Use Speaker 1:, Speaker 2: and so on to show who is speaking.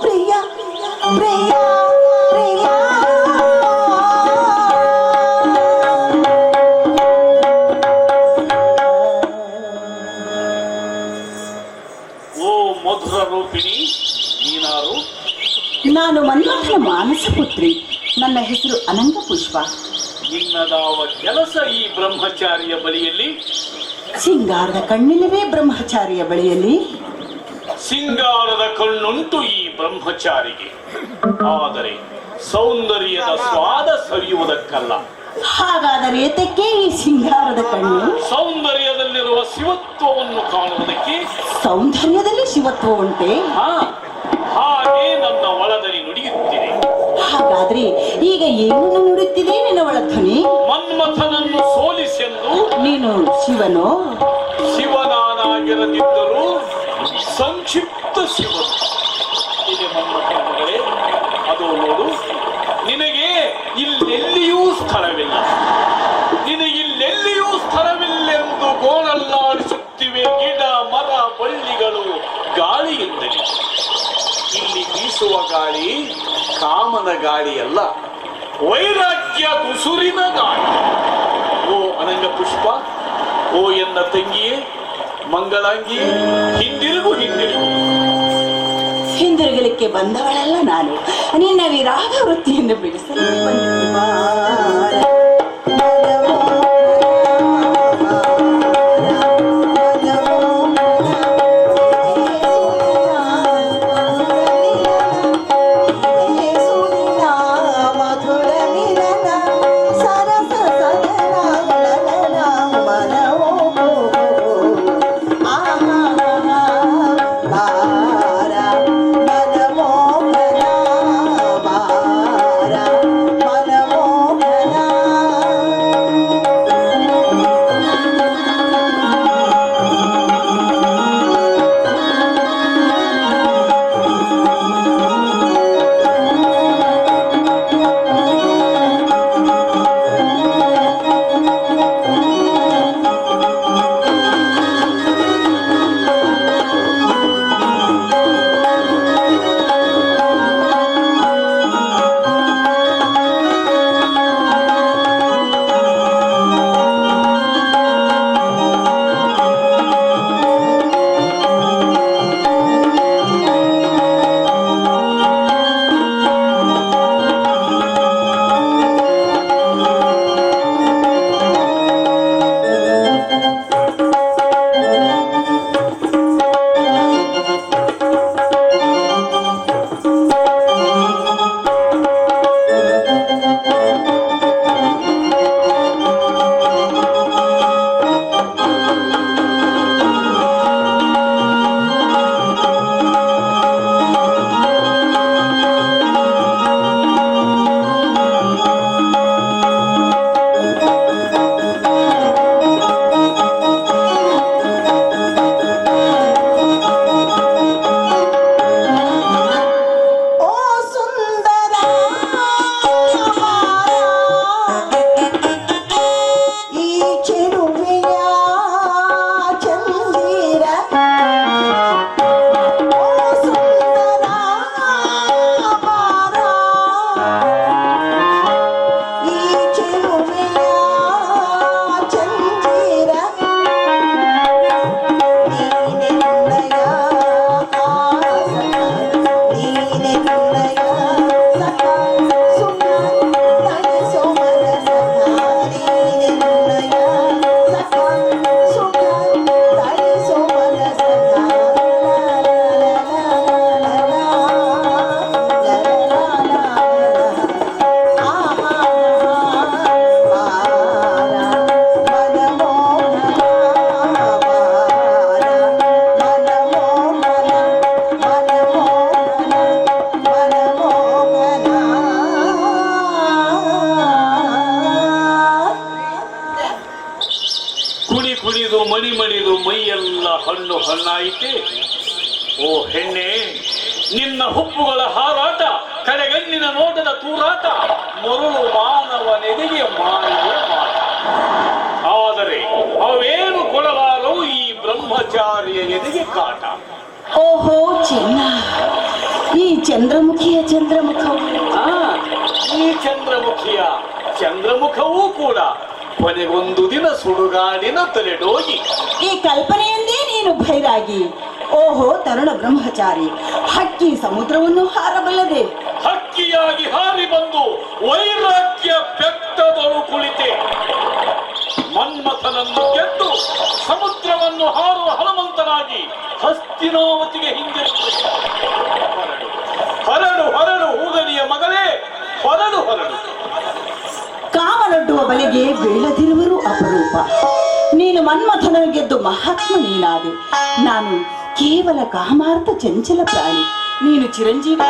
Speaker 1: ಪ್ರಿಯ ಪ್ರಿಯ ಪ್ರಿಯ
Speaker 2: ಓ ಮಧುರ ರೂಪಿಣಿ, ನೀನಾರು?
Speaker 1: ನಾನು ಮನ್ಮಥನ ಮಾನಸ ಪುತ್ರಿ. ನನ್ನ ಹೆಸರು ಅನಂತ ಪುಷ್ಪ.
Speaker 2: ನಿನ್ನದಾವ ಕೆಲಸ ಈ ಬ್ರಹ್ಮಚಾರಿಯ ಬಳಿಯಲ್ಲಿ?
Speaker 1: ಸಿಂಗಾರದ ಕಣ್ಣಿನವೇ ಬ್ರಹ್ಮಚಾರಿಯ ಬಳಿಯಲ್ಲಿ.
Speaker 2: ಸಿಂಗಾರದ ಕಣ್ಣುಂಟು ಈ ಬ್ರಹ್ಮಚಾರಿಗೆ, ಆದರೆ ಸೌಂದರ್ಯದ ಸ್ವಾದ ಸವಿಯುವುದಕ್ಕಲ್ಲ.
Speaker 1: ಹಾಗಾದರೆ ಏತಕ್ಕೆ ಈ ಸಿಂಗಾರದ ಕಣ್ಣು?
Speaker 2: ಸೌಂದರ್ಯದಲ್ಲಿರುವ ಶಿವತ್ವವನ್ನು ಕಾಣುವುದಕ್ಕೆ.
Speaker 1: ಸೌಂದರ್ಯದಲ್ಲಿ ಶಿವತ್ವ ಉಂಟೆ?
Speaker 2: ಹಾಗೆ ನನ್ನ ಒಳದಲ್ಲಿ ನುಡಿಯುತ್ತಿದೆ.
Speaker 1: ಹಾಗಾದ್ರೆ ಈಗ ಏನನ್ನು ನುಡಿಯುತ್ತಿದೆ ನಿನ್ನ ಒಳ ಧ್ವನಿ?
Speaker 2: ಮನ್ಮಥನನ್ನು ಸೋಲಿಸೆಂದು.
Speaker 1: ನೀನು ಶಿವನೋ?
Speaker 2: ಶಿವನಾಗಿರದಿದ್ದರೂ ಸಂಕ್ಷಿಪ್ತ ಶಿವನು ಇದೆ ಮನ್ಮಥನ ಮಗಳೇ. ಅದು ನೋಡು, ನಿನಗೆ ಇಲ್ಲೆಲ್ಲಿಯೂ ಸ್ಥಳವಿಲ್ಲ, ನಿನಗಿಲ್ಲೆಲ್ಲಿಯೂ ಸ್ಥಳವಿಲ್ಲೆಂದು ಗೋಳಲ್ಲಾಡಿಸುತ್ತಿವೆ ಗಿಡ ಮರ ಬಳ್ಳಿಗಳು ಗಾಳಿಯಿಂದಲೇ. ಇಲ್ಲಿ ಬೀಸುವ ಗಾಳಿ ಕಾಮನ ಗಾಳಿಯಲ್ಲ, ವೈರಾಗ್ಯ ಉಸುರಿನ ಗಾಳಿ. ಓ ಅನಂಗ ಪುಷ್ಪ, ಓ ಎನ್ನ ತಂಗಿಯೇ, ಮಂಗಳಾಂಗಿ, ಹಿಂದಿರುಗು ಹಿಂದಿರುಗು.
Speaker 1: ಹಿಂದಿರುಗಲಿಕ್ಕೆ ಬಂದವಳಲ್ಲ ನಾನು, ನಿನ್ನ ವಿರಾಗ ವೃತ್ತಿಯನ್ನು ಬಿಡಿಸಲು ಬಂದಿದ್ದೆ.
Speaker 2: ಹಣ್ಣು ಹಣ್ಣಾಯಿತೆ. ಓ ಹೆಣ್ಣೆ, ನಿನ್ನ ಹುಬ್ಬುಗಳ ಹಾರಾಟ, ಕಡೆಗಣ್ಣಿನ ನೋಟದ ತೂರಾಟ, ಮರುಳು ಮಾನವನೆದೆಗೆ ಮಾಡುವ ಮಾಟ. ಆದರೆ ಅವೇನು ಕೊಡಲಾರವು ಈ ಬ್ರಹ್ಮಚಾರಿಯ ಎದೆಗೆ ಕಾಟ.
Speaker 1: ಓಹೋ ಚಿನ್ನ, ಈ ಚಂದ್ರಮುಖವು
Speaker 2: ಆ, ಈ ಚಂದ್ರಮುಖವೂ ಕೂಡ ಕೊನೆಗೊಂದು ದಿನ ಸುಡುಗಾಡಿನ ತೊಲೆಡೋಗಿ
Speaker 1: ಈ ಕಲ್ಪನೆಯಂದೇ ನೀನು ಭೈರಾಗಿ. ಓಹೋ ತರುಣ ಬ್ರಹ್ಮಚಾರಿ, ಹಕ್ಕಿ ಸಮುದ್ರವನ್ನು ಹಾರಬಲ್ಲದೆ
Speaker 2: ಹಕ್ಕಿಯಾಗಿ ಹಾರಿ ಬಂದು ವೈರಾಗ್ಯ ಬೆಟ್ಟದಳು ಕುಳಿತೆ. ಮನ್ಮಥನನ್ನು ಗೆದ್ದು ಸಮುದ್ರವನ್ನು ಹಾರುವ ಹನುಮಂತನಾಗಿ ಹಸ್ತಿನಾವತಿಗೆ ಹಿಂದಿರುಗಿ ಹೊರಡು ಹೊರಡು ಹೂದನಿಯ ಮಗಳೇ, ಹೊರಡು ಹೊರಡು.
Speaker 1: ಕಾಮನೊಡ್ಡುವ ಬಲೆಗೆ ಬೀಳದಿರುವರು ಅಪರೂಪ. ನೀನು ಮನ್ಮಥನ ಗೆದ್ದು ಮಹಾತ್ಮ ನೀನಾದೆ. ನಾನು ಕೇವಲ ಕಾಮಾರ್ಥ ಚಂಚಲ ಪ್ರಾಣಿ. ನೀನು ಚಿರಂಜೀವಿ.